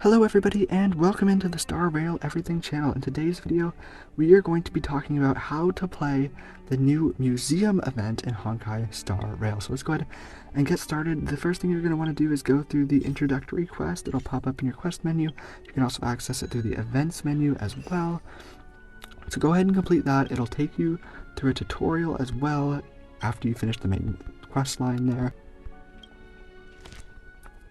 Hello everybody and welcome into the Star Rail Everything channel. In today's video, we are going to be talking about how to play the new museum event in Honkai Star Rail. So let's go ahead and get started. The first thing you're going to want to do is go through the introductory quest. It'll pop up in your quest menu. You can also access it through the events menu as well. So go ahead and complete that. It'll take you through a tutorial as well after you finish the main quest line there.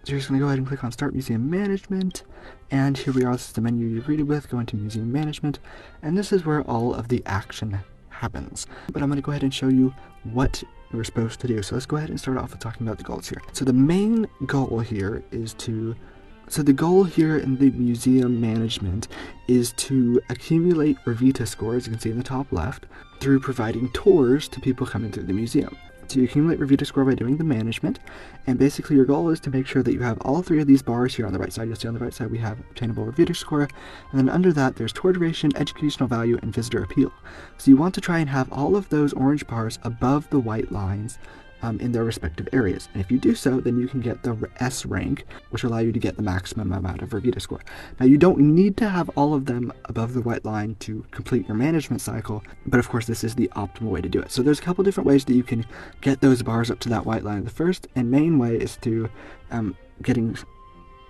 So you're just going to go ahead and click on Start Museum Management, and here we are. This is the menu you're greeted with. Go into Museum Management, and this is where all of the action happens. But I'm going to go ahead and show you what we're supposed to do. So let's go ahead and start off with talking about the goals here. So the main goal here is the goal here in the museum management is to accumulate Revita scores, you can see in the top left, through providing tours to people coming through the museum. So you accumulate Revita score by doing the management, and basically your goal is to make sure that you have all three of these bars here on the right side. You'll see on the right side we have obtainable Revita score, and then under that there's tour duration, educational value, and visitor appeal. So you want to try and have all of those orange bars above the white lines in their respective areas. And if you do so, then you can get the S rank, which will allow you to get the maximum amount of Revita score. Now you don't need to have all of them above the white line to complete your management cycle, but of course this is the optimal way to do it. So there's a couple different ways that you can get those bars up to that white line. The first and main way is to getting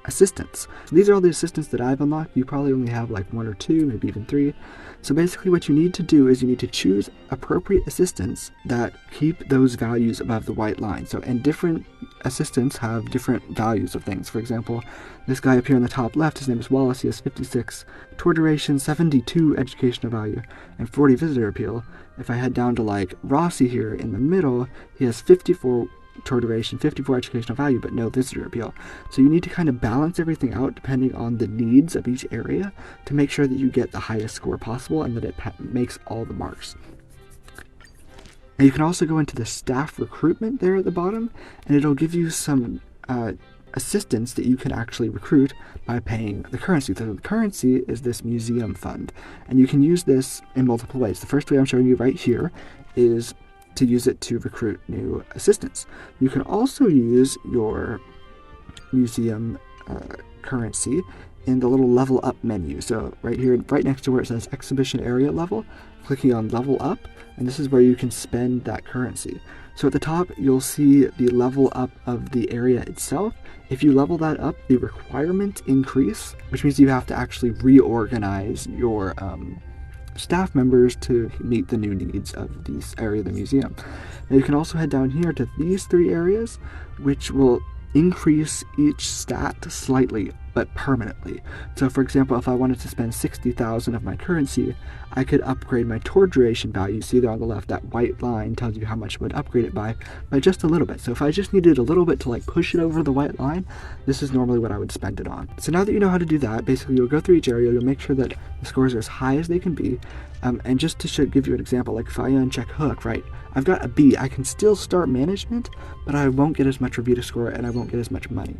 assistants. So these are all the assistants that I've unlocked. You probably only have like one or two, maybe even three. So basically what you need to do is you need to choose appropriate assistants that keep those values above the white line. So, and different assistants have different values of things. For example, this guy up here in the top left, his name is Wallace. He has 56 tour duration, 72 educational value, and 40 visitor appeal. If I head down to like Rossi here in the middle, he has 54 tour duration, 54 educational value, but no visitor appeal. So you need to kind of balance everything out depending on the needs of each area to make sure that you get the highest score possible and that it makes all the marks. Now you can also go into the staff recruitment there at the bottom, and it'll give you some assistance that you can actually recruit by paying the currency. So the currency is this museum fund, and you can use this in multiple ways. The first way I'm showing you right here is to use it to recruit new assistants. You can also use your museum currency in the little level up menu. So right here, right next to where it says exhibition area level, clicking on level up, and this is where you can spend that currency. So at the top, you'll see the level up of the area itself. If you level that up, the requirement increase, which means you have to actually reorganize your staff members to meet the new needs of this area of the museum. Now you can also head down here to these three areas, which will increase each stat slightly but permanently. So for example, if I wanted to spend 60,000 of my currency, I could upgrade my tour duration value. You see there on the left, that white line tells you how much it would upgrade it by just a little bit. So if I just needed a little bit to like push it over the white line, this is normally what I would spend it on. So now that you know how to do that, basically you'll go through each area, you'll make sure that the scores are as high as they can be. And just to give you an example, like if I uncheck Hook, right, I've got a B. I can still start management, but I won't get as much Revita score and I won't get as much money.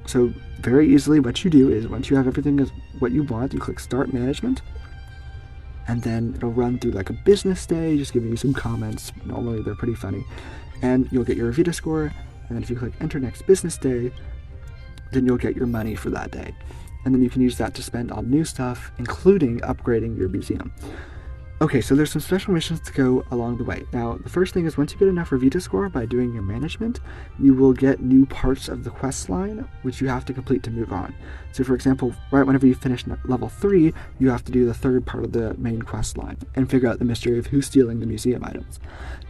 So very easily what you do is once you have everything as what you want, you click Start Management, and then it'll run through like a business day, just giving you some comments. Normally they're pretty funny. And you'll get your Revita score, and then if you click Enter Next Business Day, then you'll get your money for that day. And then you can use that to spend on new stuff, including upgrading your museum. Okay, so there's some special missions to go along the way. Now, the first thing is once you get enough Revita score by doing your management, you will get new parts of the quest line, which you have to complete to move on. So for example, right whenever you finish level 3, you have to do the third part of the main quest line and figure out the mystery of who's stealing the museum items.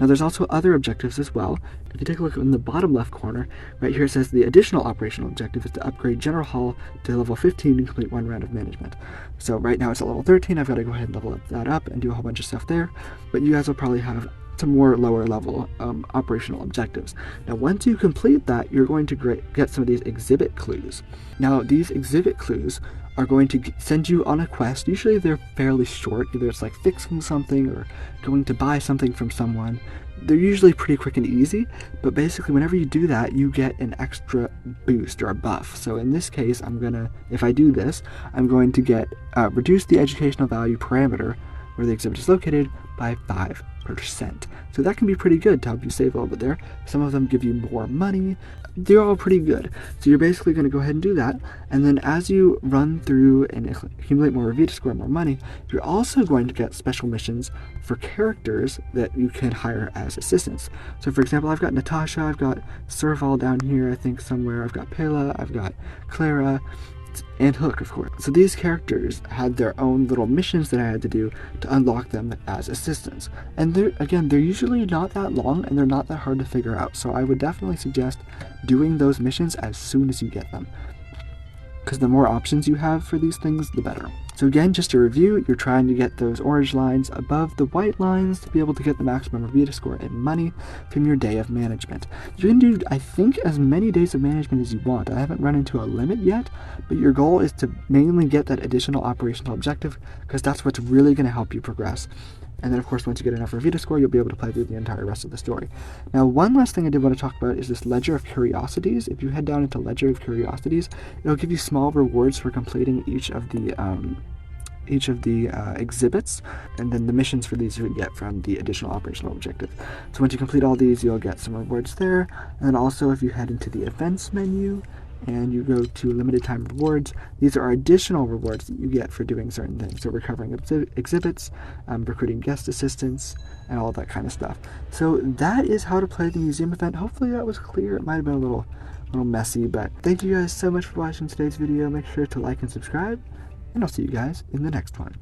Now there's also other objectives as well. If you take a look in the bottom left corner, right here it says the additional operational objective is to upgrade General Hall to level 15 and complete one round of management. So right now it's at level 13, I've got to go ahead and level that up and do a whole bunch of stuff there, but you guys will probably have some more lower level operational objectives. Now once you complete that, you're going to get some of these exhibit clues. Now these exhibit clues are going to send you on a quest. Usually they're fairly short, either it's like fixing something or going to buy something from someone. They're usually pretty quick and easy, but basically whenever you do that, you get an extra boost or a buff. So in this case, if I do this, I'm going to get reduce the educational value parameter where the exhibit is located by 5 So that can be pretty good to help you save a little bit there. Some of them give you more money. They're all pretty good. So you're basically going to go ahead and do that. And then as you run through and accumulate more Vita score, more money, you're also going to get special missions for characters that you can hire as assistants. So for example, I've got Natasha, I've got Serval down here, I think somewhere, I've got Pela, I've got Clara, and Hook, of course. So these characters had their own little missions that I had to do to unlock them as assistants. And they're usually not that long and they're not that hard to figure out. So I would definitely suggest doing those missions as soon as you get them, because the more options you have for these things, the better. So again, just to review, you're trying to get those orange lines above the white lines to be able to get the maximum Vita score and money from your day of management. You can do, I think, as many days of management as you want. I haven't run into a limit yet, but your goal is to mainly get that additional operational objective, because that's what's really going to help you progress. And then, of course, once you get enough for Vita score, you'll be able to play through the entire rest of the story. Now, one last thing I did want to talk about is this Ledger of Curiosities. If you head down into Ledger of Curiosities, it'll give you small rewards for completing each of the exhibits, and then the missions for these you would get from the additional operational objective. So once you complete all these, you'll get some rewards there. And then also, if you head into the events menu and you go to limited time rewards, these are additional rewards that you get for doing certain things. So recovering exhibits, recruiting guest assistants, and all that kind of stuff. So that is how to play the museum event. Hopefully that was clear. It might have been a little messy, but thank you guys so much for watching today's video. Make sure to like and subscribe, and I'll see you guys in the next one.